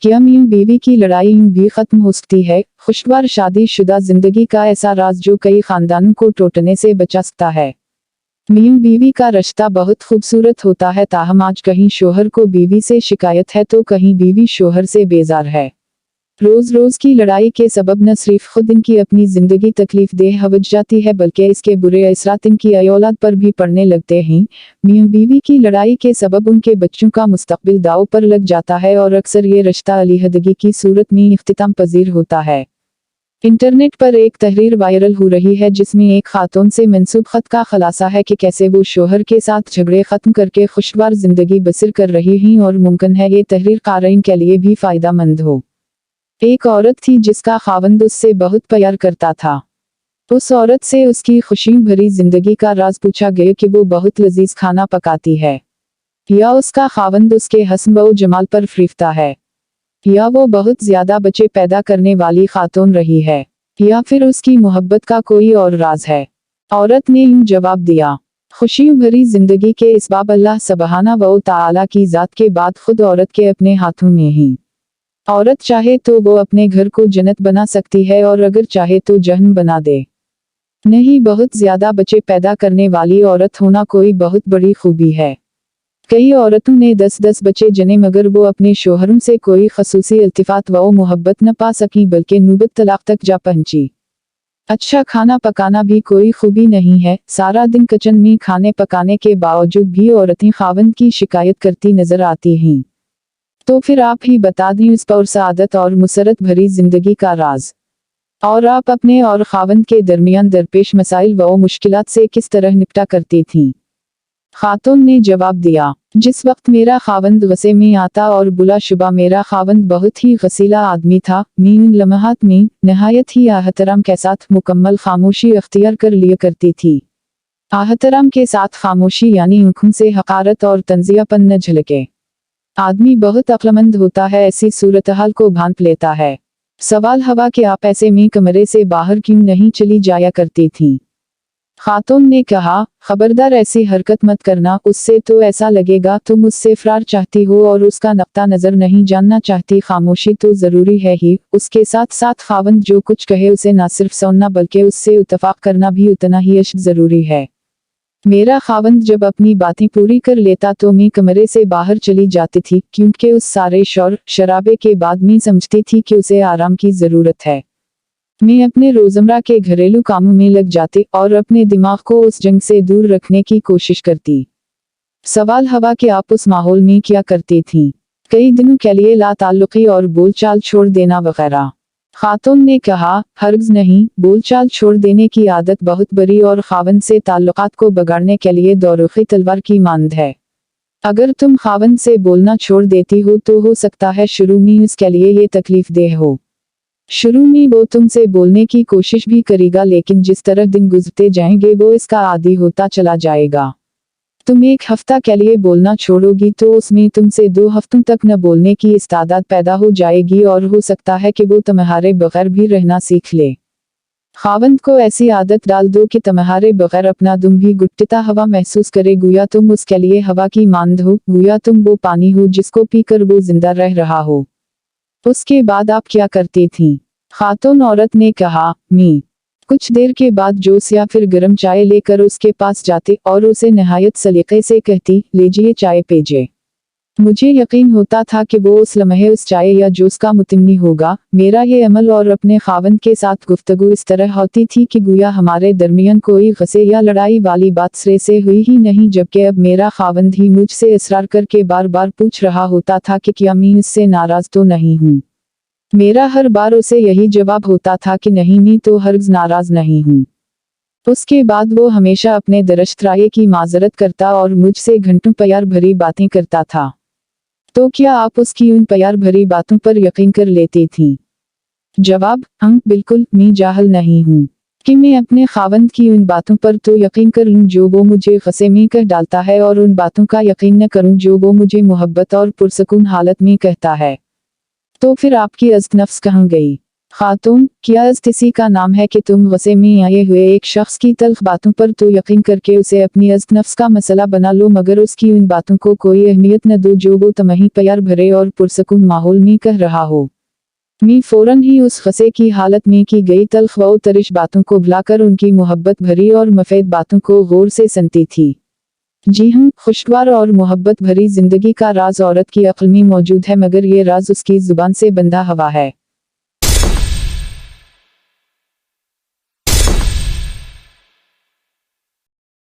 क्या मियां बीवी की लड़ाई यूं भी खत्म हो सकती है? खुशगवार शादीशुदा जिंदगी का ऐसा राज जो कई खानदानों को टूटने से बचा सकता है। मियां बीवी का रिश्ता बहुत खूबसूरत होता है, ताहम आज कहीं शोहर को बीवी से शिकायत है तो कहीं बीवी शोहर से बेजार है। रोज रोज की लड़ाई के सबब न सिर्फ खुद इनकी अपनी जिंदगी तकलीफ देह हो जाती है, बल्कि इसके बुरे असरात इनकी औलाद पर भी पड़ने लगते हैं। मियां बीवी की लड़ाई के सबब उनके बच्चों का मुस्तकबिल दांव पर लग जाता है और अक्सर ये रिश्ता अलहदगी की सूरत में इख्तिताम पजीर होता है। इंटरनेट पर एक तहरीर वायरल हो रही है जिसमें एक खातून से मंसूब खत का खुलासा है कि कैसे वो शोहर के साथ झगड़े खत्म करके खुशगवार जिंदगी बसर कर रही हैं और मुमकिन है ये तहरीर क़ारीन के लिए भी फायदा मंद हो। एक औरत थी जिसका खावंद उससे बहुत प्यार करता था। उस औरत से उसकी खुशियों भरी जिंदगी का राज पूछा गया कि वो बहुत लजीज खाना पकाती है, या उसका खावंद उसके हस्न व जमाल पर फरीफ्ता है, या वो बहुत ज्यादा बच्चे पैदा करने वाली खातून रही है, या फिर उसकी मोहब्बत का कोई और राज है। औरत ने यूं जवाब दिया, खुशियों भरी जिंदगी के इसबाब अल्लाह सुब्हाना व तआला की जात के बाद खुद औरत के अपने हाथों में ही। औरत चाहे तो वो अपने घर को जन्नत बना सकती है और अगर चाहे तो जहन्नम बना दे। नहीं, बहुत ज्यादा बच्चे पैदा करने वाली औरत होना कोई बहुत बड़ी खूबी है। कई औरतों ने 10-10 बच्चे जने मगर वो अपने शोहरों से कोई खसूसी इल्तिफात व मोहब्बत न पा सकी, बल्कि नूबत तलाक तक जा पहुंची। अच्छा खाना पकाना भी कोई खूबी नहीं है। सारा दिन किचन में खाने पकाने के बावजूद भी औरतें खावंद की शिकायत करती नजर आती हैं। तो फिर आप ही बता दें उस पर सआदत और मुसरत भरी जिंदगी का राज, और आप अपने और खावंद के दरमियान दरपेश मसाइल व मुश्किलात से किस तरह निपटा करती थीं। खातून ने जवाब दिया, जिस वक्त मेरा खावंद गुस्से में आता और बुला शुबा मेरा खावंद बहुत ही गसीला आदमी था, मैं इन लम्हात में नहायत ही आहतराम के साथ मुकम्मल खामोशी अख्तियार कर लिया करती थी। आहतराम के साथ खामोशी यानी आँखों से हकारत और तंजियापन न झलके। आदमी बहुत अक्लमंद होता है, ऐसी सूरतहाल को भांप लेता है। सवाल हवा कि आप ऐसे में कमरे से बाहर क्यों नहीं चली जाया करती थी। खातून ने कहा, खबरदार ऐसी हरकत मत करना, उससे तो ऐसा लगेगा तुम उससे फरार चाहती हो और उसका नक्ता नजर नहीं जानना चाहती। खामोशी तो जरूरी है ही, उसके साथ साथ खावंद जो कुछ कहे उसे ना सिर्फ सुनना बल्कि उससे इत्तफाक करना भी उतना ही अशद जरूरी है। मेरा खावंद जब अपनी बातें पूरी कर लेता तो मैं कमरे से बाहर चली जाती थी, क्योंकि उस सारे शोर शराबे के बाद मैं समझती थी कि उसे आराम की जरूरत है। मैं अपने रोजमर्रा के घरेलू कामों में लग जाती और अपने दिमाग को उस जंग से दूर रखने की कोशिश करती। सवाल हवा कि आप उस माहौल में क्या करती थीं? कई दिनों के लिए लाताल्लुकी और बोलचाल छोड़ देना वगैरह। खातून ने कहा, हरगिज़ नहीं, बोलचाल छोड़ देने की आदत बहुत बड़ी और खावंद से ताल्लुकात को बिगाड़ने के लिए दोरुखी तलवार की मानद है। अगर तुम खावंद से बोलना छोड़ देती हो तो हो सकता है शुरू में इसके लिए ये तकलीफ देह हो। शुरू में वो तुमसे बोलने की कोशिश भी करेगा, लेकिन जिस तरह दिन गुजरते जाएंगे वो इसका आदी होता चला जाएगा। तुम 1 हफ्ता के लिए बोलना छोड़ोगी तो उसमें तुमसे 2 हफ्तों तक न बोलने की इस्तादात पैदा हो जाएगी और हो सकता है कि वो तुम्हारे बगैर भी रहना सीख ले। खावंद को ऐसी आदत डाल दो कि तुम्हारे बगैर अपना दम भी घुटता हवा महसूस करे, गोया तुम उसके लिए हवा की मानद हो, गोया तुम वो पानी हो जिसको पीकर वो जिंदा रह रहा हो। उसके बाद आप क्या करती थीं? खातून औरत ने कहा, मैं कुछ देर के बाद जूस या फिर गर्म चाय लेकर उसके पास जाती और उसे नहायत सलीके से कहती, लीजिए चाय पीजिए। मुझे यकीन होता था कि वो उस लम्हे उस चाय या जूस का मुतमन्नी होगा। मेरा ये अमल और अपने खावंद के साथ गुफ्तगू इस तरह होती थी कि गोया हमारे दरमियान कोई गुस्से या लड़ाई वाली बात सिरे से हुई ही नहीं, जबकि अब मेरा खावंद ही मुझसे इसरार करके बार बार पूछ रहा होता था कि क्या मैं इससे नाराज तो नहीं हूँ। मेरा हर बार उसे यही जवाब होता था कि नहीं, मैं तो हरगिज़ नाराज नहीं हूँ। उसके बाद वो हमेशा अपने दरश्त राय की माजरत करता और मुझसे घंटों प्यार भरी बातें करता था। तो क्या आप उसकी उन प्यार भरी बातों पर यकीन कर लेती थीं? जवाब, हाँ बिल्कुल, मैं जाहिल नहीं हूँ कि मैं अपने खावंद की उन बातों पर तो यकीन कर लूँ जो वो मुझे गुस्से में कह डालता है और उन बातों का यकीन न करूँ जो वो मुझे मोहब्बत और पुरसकून हालत में कहता है। तो फिर आपकी इज़्ज़त नफ्स कहाँ गई? खातून, क्या किसी का नाम है कि तुम गुस्से में आए हुए एक शख्स की तल्ख बातों पर तो यकीन करके उसे अपनी अज़्त नफ्स का मसला बना लो, मगर उसकी उन बातों को कोई अहमियत न दो जो वो तुम्हें प्यार भरे और पुरसकून माहौल में कह रहा हो। मी फौरन ही उस गुस्से की हालत में की गई तल्ख व तरिश बातों को भुलाकर उनकी मोहब्बत भरी और मुफीद बातों को गौर से सुनती थी। जी हाँ, खुशगवार और मोहब्बत भरी जिंदगी का राज औरत की अक्ल में मौजूद है, मगर ये राज उसकी जुबान से बंधा हुआ है।